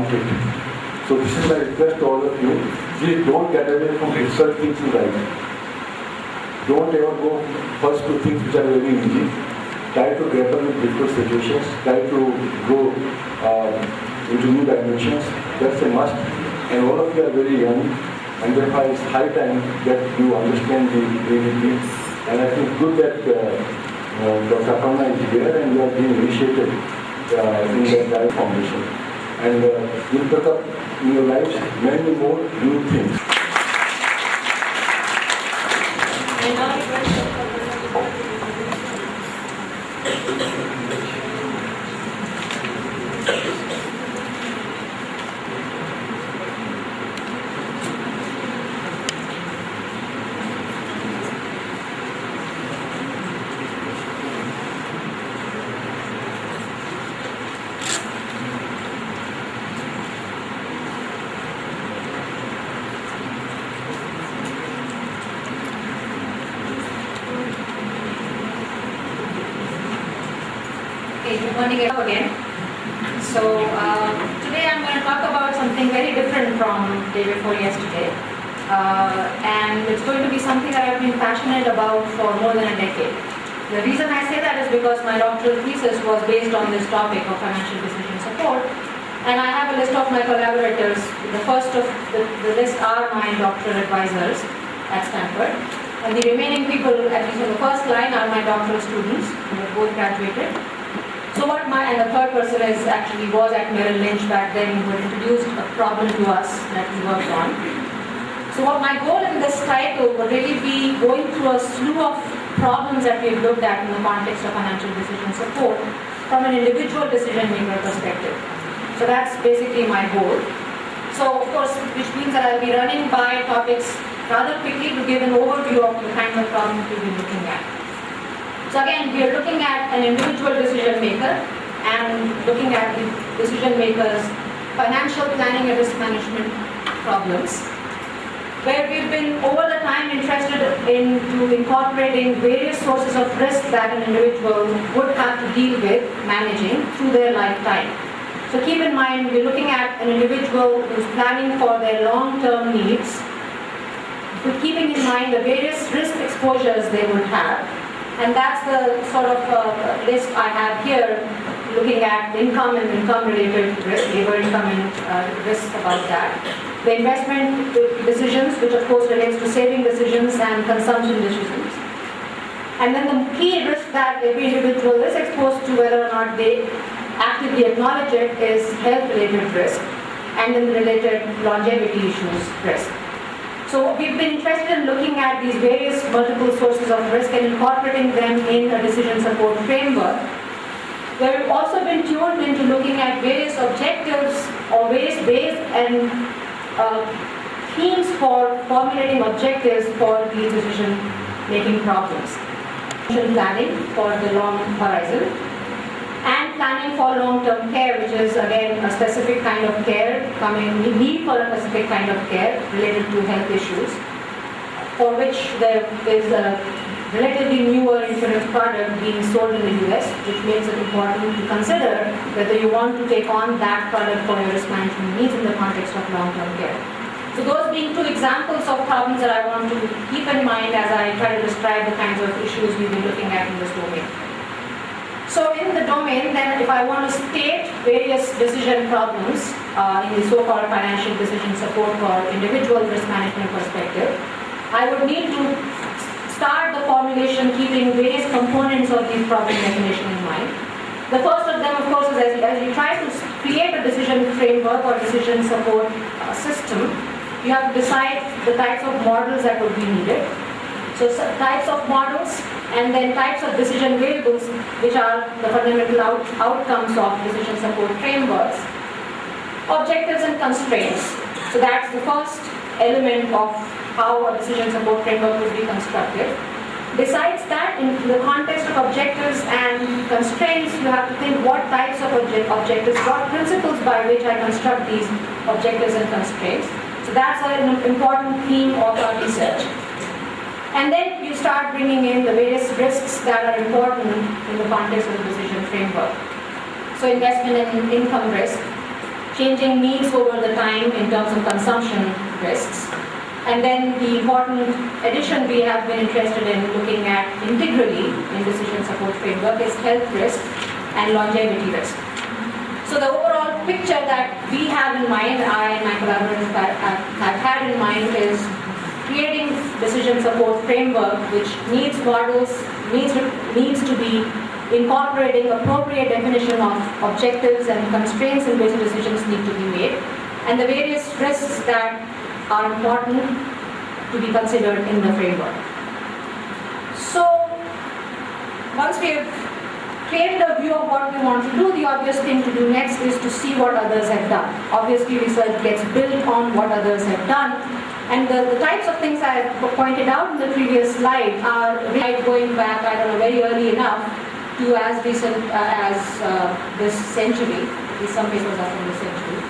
want it. So this is my request to all of you. Please don't get away from difficult things in life. Don't ever go first to things which are very easy. Try to grapple with difficult situations. Try to go into new dimensions. That's a must. And all of you are very young, and therefore it's high time that you understand the reality. And I think good that Dr. Aparna is here and you are being initiated in that Lally Foundation. And you'll pick up in your lives many more new things. Good morning again. So today I'm going to talk about something very different from day before yesterday, and it's going to be something that I've been passionate about for more than a decade. The reason I say that is because my doctoral thesis was based on this topic of financial decision support, and I have a list of my collaborators. The first of the list are my doctoral advisors at Stanford, and the remaining people, at least on the first line, are my doctoral students who have both graduated. So and the third person was at Merrill Lynch back then, who had introduced a problem to us that we worked on. So what my goal in this title would really be going through a slew of problems that we've looked at in the context of financial decision support from an individual decision maker perspective. So that's basically my goal. So of course, which means that I'll be running by topics rather quickly to give an overview of the kind of problems we'll be looking at. So again, we are looking at an individual decision maker and looking at the decision maker's financial planning and risk management problems, where we've been over the time interested into incorporating various sources of risk that an individual would have to deal with managing through their lifetime. So keep in mind, we're looking at an individual who's planning for their long-term needs, with keeping in mind the various risk exposures they would have. And that's the sort of list I have here, looking at income and income-related risk, labor income and risk about that. The investment decisions, which of course relates to saving decisions and consumption decisions. And then the key risk that every individual is exposed to, whether or not they actively acknowledge it, is health-related risk, and then related longevity issues risk. So we've been interested in looking at these various multiple sources of risk and incorporating them in a decision support framework, where we've also been tuned into looking at various objectives or various ways and themes for formulating objectives for these decision-making problems. Planning for the long horizon, and planning for long-term care, which is again a specific kind of care, need for a specific kind of care related to health issues, for which there is a relatively newer insurance product being sold in the US, which makes it important to consider whether you want to take on that product for your risk management needs in the context of long-term care. So those being two examples of problems that I want to keep in mind as I try to describe the kinds of issues we've been looking at in this domain. So in the domain, then, if I want to state various decision problems in the so-called financial decision support for individual risk management perspective, I would need to start the formulation keeping various components of these problem definition in mind. The first of them, of course, is as you try to create a decision framework or decision support system, you have to decide the types of models that would be needed. So types of models, and then types of decision variables, which are the fundamental outcomes of decision support frameworks. Objectives and constraints. So that's the first element of how a decision support framework would be constructed. Besides that, in the context of objectives and constraints, you have to think what types of objectives, what principles by which I construct these objectives and constraints. So that's an important theme of our research. And then you start bringing in the various risks that are important in the context of the decision framework. So investment and income risk, changing needs over the time in terms of consumption risks. And then the important addition we have been interested in looking at integrally in decision support framework is health risk and longevity risk. So the overall picture that we have in mind, I and my collaborators have had in mind, is creating decision support framework which needs models, needs to be incorporating appropriate definition of objectives and constraints in which decisions need to be made, and the various risks that are important to be considered in the framework. So once we have created a view of what we want to do, the obvious thing to do next is to see what others have done. Obviously, research gets built on what others have done. And the types of things I have pointed out in the previous slide are really going back, I don't know, very early enough to as recent as this century. Some papers are from this century.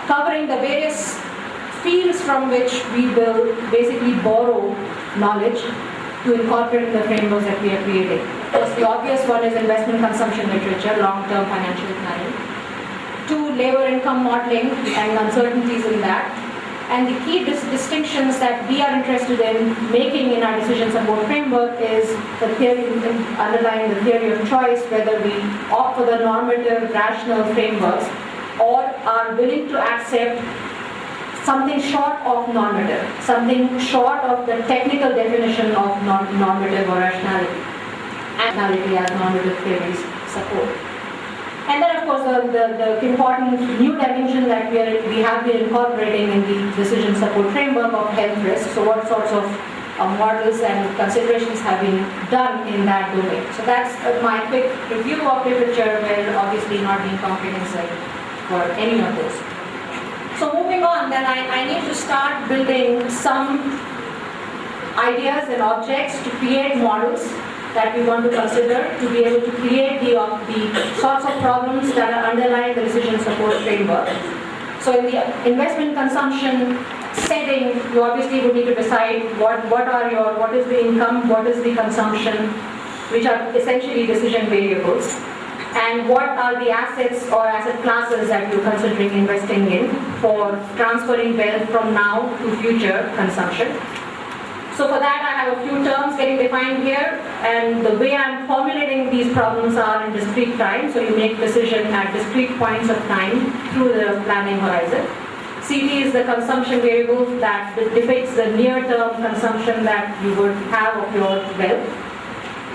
Covering the various fields from which we will basically borrow knowledge to incorporate in the frameworks that we are creating. Of course, the obvious one is investment consumption literature, long-term financial planning. 2, labor income modeling and uncertainties in that. And the key distinctions that we are interested in making in our decision support framework is the theory underlying the theory of choice, whether we opt for the normative, rational frameworks or are willing to accept something short of normative, something short of the technical definition of normative or rationality, and rationality as normative theories support. And then, of course, the important new dimension that we have been incorporating in the decision support framework of health risk. So what sorts of models and considerations have been done in that domain. So that's my quick review of literature, where obviously not being comprehensive for any of those. So moving on, then I need to start building some ideas and objects to create models that we want to consider to be able to create the sorts of problems that are underlying the decision support framework. So in the investment consumption setting, you obviously would need to decide what is the income, what is the consumption, which are essentially decision variables, and what are the assets or asset classes that you're considering investing in for transferring wealth from now to future consumption. So for that, I have a few terms getting defined here, and the way I'm formulating these problems are in discrete time. So you make decision at discrete points of time through the planning horizon. CD is the consumption variable that depicts the near-term consumption that you would have of your wealth.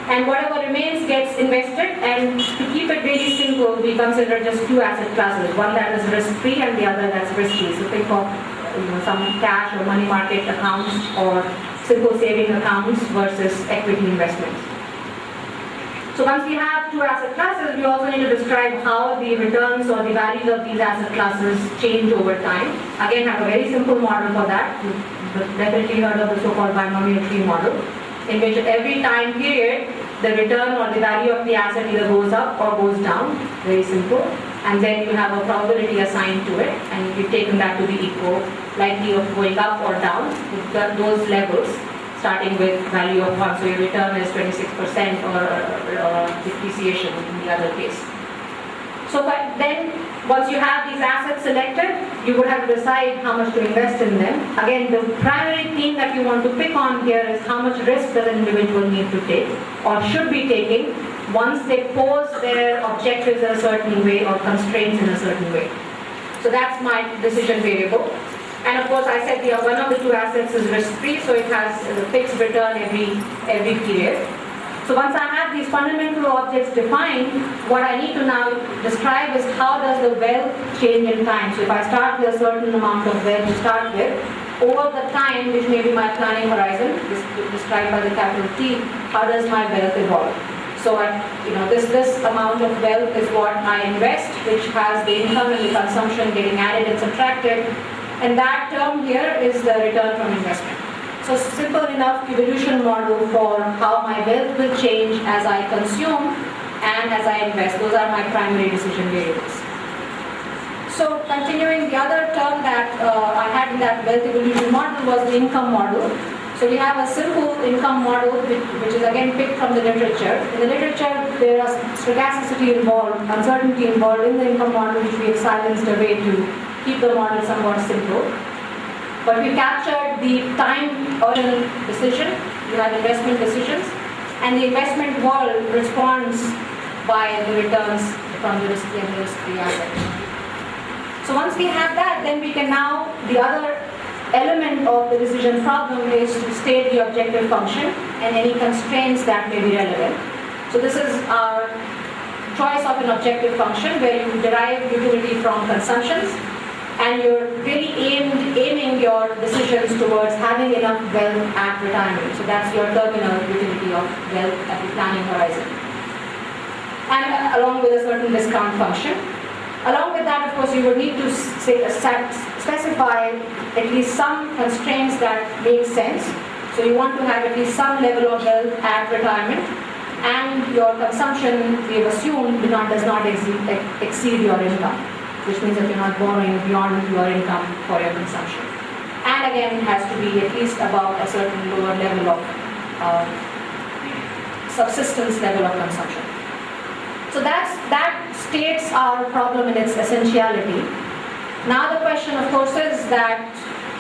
And whatever remains gets invested, and to keep it really simple, we consider just 2 asset classes, one that is risk-free and the other that's risky. So think of some cash or money market accounts or simple saving accounts versus equity investments. So once we have 2 asset classes, we also need to describe how the returns or the values of these asset classes change over time. Again, have a very simple model for that. You've definitely heard of the so-called binomial tree model, in which at every time period, the return or the value of the asset either goes up or goes down, very simple, and then you have a probability assigned to it, and you've taken that to be equal, likely of going up or down, with those levels, starting with value of 1, so your return is 26% or depreciation in the other case. So then, once you have these assets selected, you would have to decide how much to invest in them. Again, the primary theme that you want to pick on here is how much risk does an individual need to take or should be taking once they pose their objectives in a certain way or constraints in a certain way. So that's my decision variable. And of course, I said one of the 2 assets is risk-free, so it has a fixed return every period. So once I have these fundamental objects defined, what I need to now describe is how does the wealth change in time. So if I start with a certain amount of wealth to start with, over the time, which may be my planning horizon, described by the capital T, how does my wealth evolve? So this amount of wealth is what I invest, which has the income and the consumption getting added and subtracted. And that term here is the return from investment. So simple enough evolution model for how my wealth will change as I consume and as I invest. Those are my primary decision variables. So continuing, the other term that I had in that wealth evolution model was the income model. So we have a simple income model which is again picked from the literature. In the literature, there is stochasticity involved, uncertainty involved in the income model, which we have silenced away to keep the model somewhat simple. But we captured the time earned decision, we have investment decisions, and the investment world responds by the returns from the risky and the risk-free asset. So once we have that, then we can now, the other element of the decision problem is to state the objective function and any constraints that may be relevant. So this is our choice of an objective function where you derive utility from consumptions and you're really aiming your decisions towards having enough wealth at retirement. So that's your terminal utility of wealth at the planning horizon. And along with a certain discount function. Along with that, of course, you would need to specify at least some constraints that make sense. So you want to have at least some level of wealth at retirement, and your consumption, we have assumed, does not exceed your income, which means that you're not borrowing beyond your income for your consumption. And again, it has to be at least above a certain lower level of subsistence level of consumption. So that states our problem in its essentiality. Now the question, of course, is that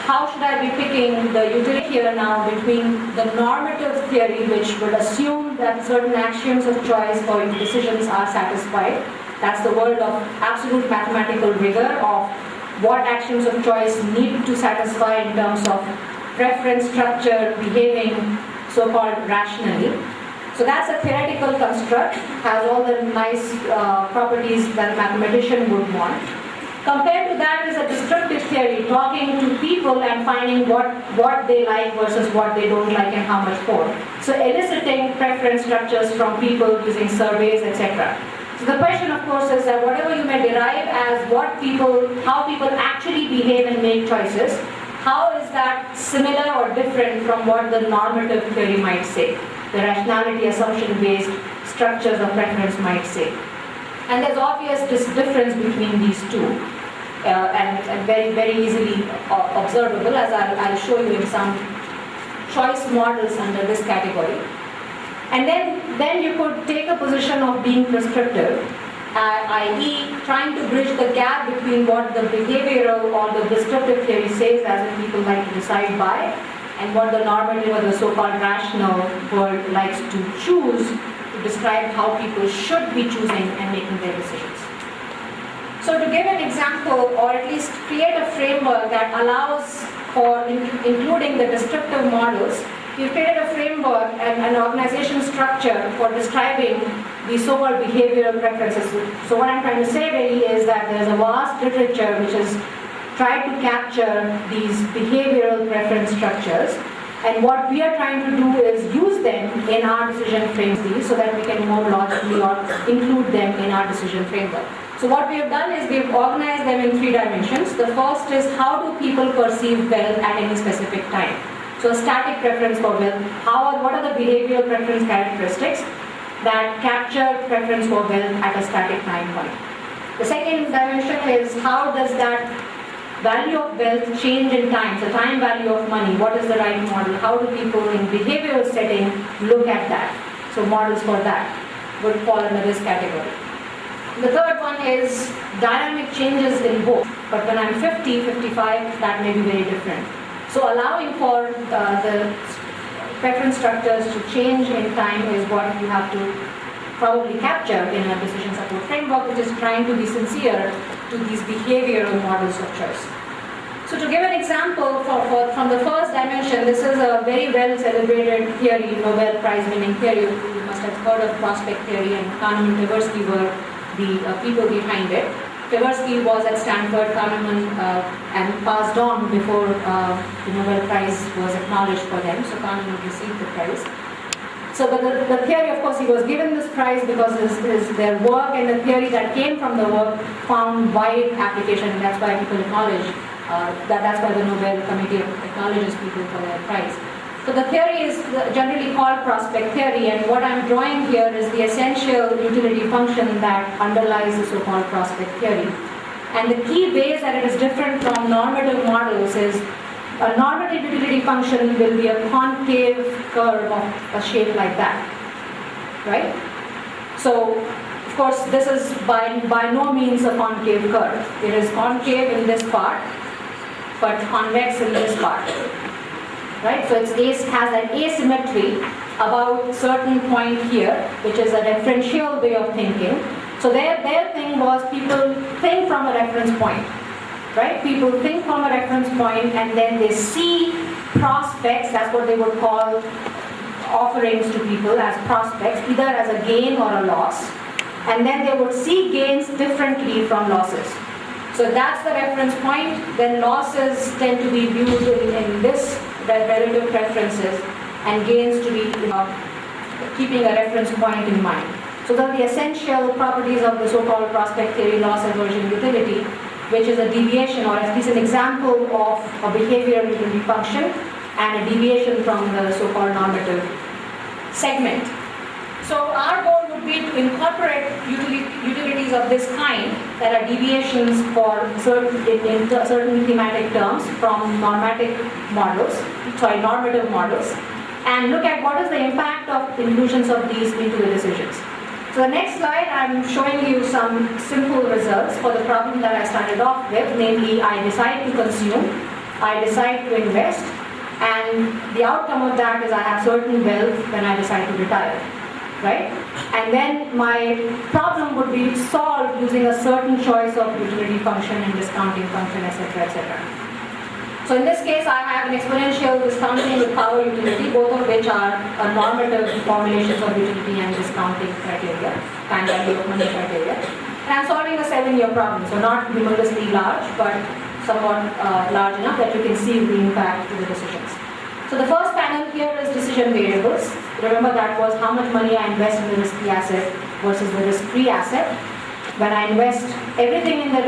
how should I be picking the utility here now between the normative theory, which would assume that certain axioms of choice for decisions are satisfied. That's the world of absolute mathematical rigor of what axioms of choice need to satisfy in terms of preference structure behaving so-called rationally. So that's a theoretical construct, has all the nice properties that a mathematician would want. Compared to that is a descriptive theory, talking to people and finding what they like versus what they don't like and how much for. So eliciting preference structures from people using surveys, etc. So the question, of course, is that whatever you may derive as how people actually behave and make choices, how is that similar or different from what the normative theory might say? The rationality assumption-based structures of preference might say. And there's obvious difference between these two, and very, very easily observable, as I'll show you in some choice models under this category. And then you could take a position of being prescriptive, i.e. trying to bridge the gap between what the behavioral or the descriptive theory says, as in people like to decide by, and what the normative or the so-called rational world likes to choose to describe how people should be choosing and making their decisions. So to give an example, or at least create a framework that allows for including the descriptive models, we've created a framework and an organization structure for describing the so-called behavioral preferences. So what I'm trying to say really is that there's a vast literature which is try to capture these behavioral preference structures, and what we are trying to do is use them in our decision framework so that we can more logically or include them in our decision framework. So what we have done is we've organized them in 3 dimensions. The first is how do people perceive wealth at any specific time. So a static preference for wealth, what are the behavioral preference characteristics that capture preference for wealth at a static time point. The second dimension is how does that value of wealth change in time, the time value of money, what is the right model, how do people in behavioral setting look at that. So models for that would fall under this category. The third one is dynamic changes in both, but when I'm 50, 55, that may be very different. So allowing for the preference structures to change in time is what you have to probably capture in a decision support framework, which is trying to be sincere to these behavioral models of choice. So to give an example from the first dimension, this is a very well celebrated theory, Nobel Prize winning theory. You must have heard of prospect theory, and Kahneman and Tversky were the people behind it. Tversky was at Stanford, Kahneman, and passed on before the Nobel Prize was acknowledged for them, so Kahneman received the prize. So the theory, of course, he was given this prize because their work and the theory that came from the work found wide application, and that's why people acknowledge, that's why the Nobel Committee acknowledges people for their prize. So the theory is generally called prospect theory, and what I'm drawing here is the essential utility function that underlies the so-called prospect theory. And the key ways that it is different from normative models is a normative utility function will be a concave curve of a shape like that, right? So, of course, this is by no means a concave curve. It is concave in this part, but convex in this part, right? So it has an asymmetry about certain point here, which is a referential way of thinking. So their thing was people think from a reference point, right? People think from a reference point and then they see prospects, that's what they would call offerings to people as prospects, either as a gain or a loss. And then they would see gains differently from losses. So that's the reference point. Then losses tend to be viewed in this relative preferences and gains to be keeping a reference point in mind. So those are the essential properties of the so-called prospect theory loss aversion utility, which is a deviation or at least an example of a behavioral utility function and a deviation from the so-called normative segment. So our goal would be to incorporate utilities of this kind that are deviations for certain thematic terms from normative models, and look at what is the impact of inclusions of these into the decisions. So the next slide, I'm showing you some simple results for the problem that I started off with, namely I decide to consume, I decide to invest, and the outcome of that is I have certain wealth when I decide to retire, right? And then my problem would be solved using a certain choice of utility function and discounting function, etc., etc. So in this case, I have an exponential discounting with power utility, both of which are normative formulations of utility and discounting criteria, time value of money criteria. And I'm solving a 7-year problem, so not humongously large, but somewhat large enough that you can see the impact to the decisions. So the first panel here is decision variables. Remember that was how much money I invest in the risky asset versus the risk-free asset. When I invest everything in the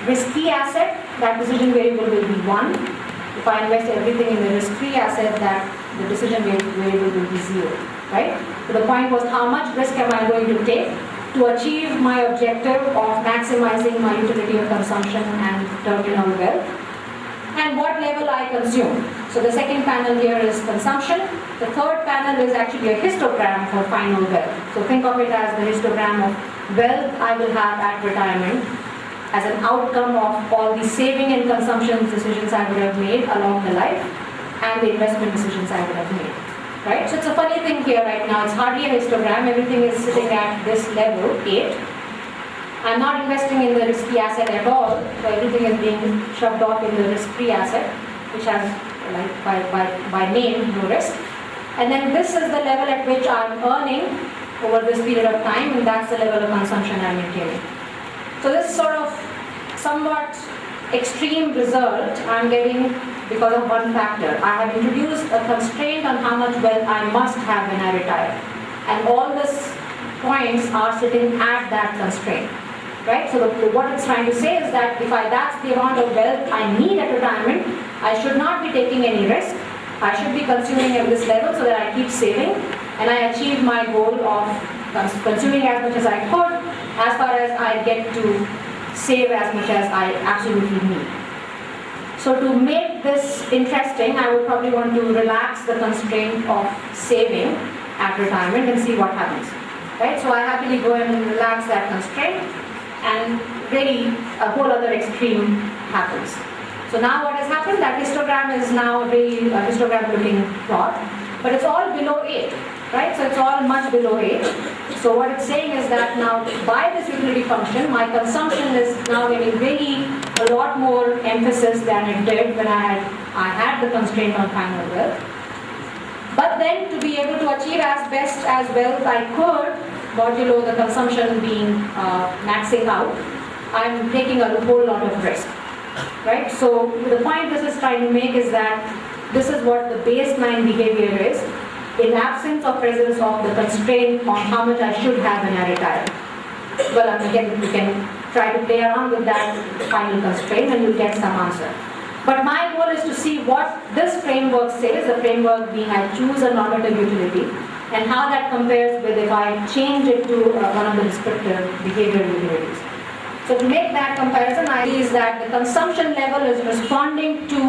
risky asset, that decision variable will be 1. If I invest everything in the risk-free asset, that the decision variable will be 0, right? So the point was how much risk am I going to take to achieve my objective of maximizing my utility of consumption and terminal wealth, and what level I consume. So the second panel here is consumption. The third panel is actually a histogram for final wealth. So think of it as the histogram of wealth I will have at retirement as an outcome of all the saving and consumption decisions I would have made along the life and the investment decisions I would have made. Right? So it's a funny thing here right now. It's hardly a histogram. Everything is sitting at this level, 8. I'm not investing in the risky asset at all. So everything is being shoved off in the risk-free asset, which has, like by name, no risk. And then this is the level at which I'm earning over this period of time, and that's the level of consumption I'm maintaining. So this sort of somewhat extreme result I'm getting because of one factor. I have introduced a constraint on how much wealth I must have when I retire. And all these points are sitting at that constraint. Right? So what it's trying to say is that if that's the amount of wealth I need at retirement, I should not be taking any risk. I should be consuming at this level so that I keep saving and I achieve my goal of consuming as much as I could as far as I get to save as much as I absolutely need. So to make this interesting, I would probably want to relax the constraint of saving at retirement and see what happens. Right? So I happily go and relax that constraint, and really a whole other extreme happens. So now what has happened, that histogram is now really a histogram looking plot, but it's all below 8, right? So it's all much below 8. So what it's saying is that now by this utility function, my consumption is now getting really a lot more emphasis than it did when I had the constraint on final wealth. But then to be able to achieve as best as wealth I could, modulo the consumption being maxing out, I'm taking a whole lot of risk, right? So the point this is trying to make is that this is what the baseline behavior is in absence of presence of the constraint on how much I should have when I retire. Well, again, you can try to play around with that final constraint and you'll get some answer. But my goal is to see what this framework says, the framework being I choose a normative utility, and how that compares with if I change it to one of the descriptive behavioral utilities. So to make that comparison, I see is that the consumption level is responding to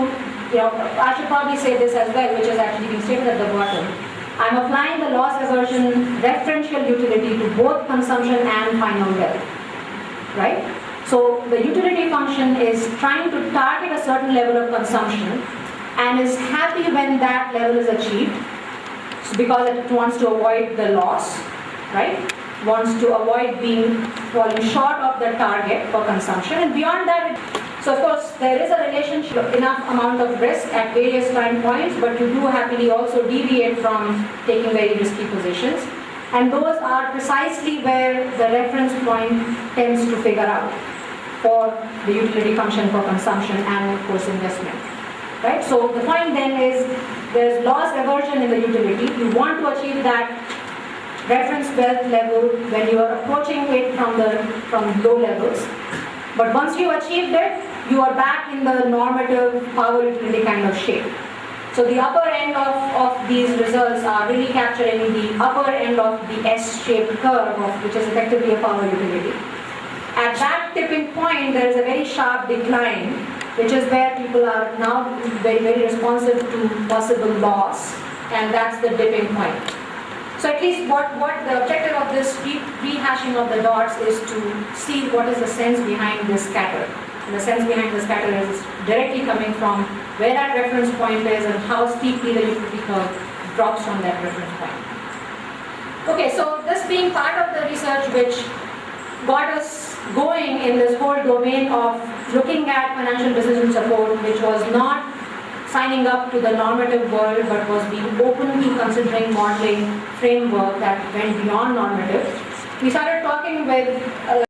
I should probably say this as well, which is actually being stated at the bottom. I'm applying the loss aversion referential utility to both consumption and final wealth, right? So the utility function is trying to target a certain level of consumption and is happy when that level is achieved because it wants to avoid the loss, right? Wants to avoid falling short of the target for consumption, and beyond that, so of course there is a relationship, enough amount of risk at various time points, but you do happily also deviate from taking very risky positions, and those are precisely where the reference point tends to figure out for the utility function for consumption and of course investment, right? So the point then is there's loss aversion in the utility. You want to achieve that reference wealth level when you are approaching it from low levels. But once you achieved it, you are back in the normative power utility kind of shape. So the upper end of these results are really capturing the upper end of the S-shaped curve, which is effectively a power utility. At that tipping point, there is a very sharp decline, which is where people are now very, very responsive to possible loss, and that's the dipping point. So at least what the objective of this rehashing of the dots is to see what is the sense behind this scatter. And the sense behind the scatter is directly coming from where that reference point is and how steeply the utility curve drops from that reference point. Okay, so this being part of the research which got us going in this whole domain of looking at financial decision support, which was not signing up to the normative world, but was being openly considering modeling framework that went beyond normative. We started talking with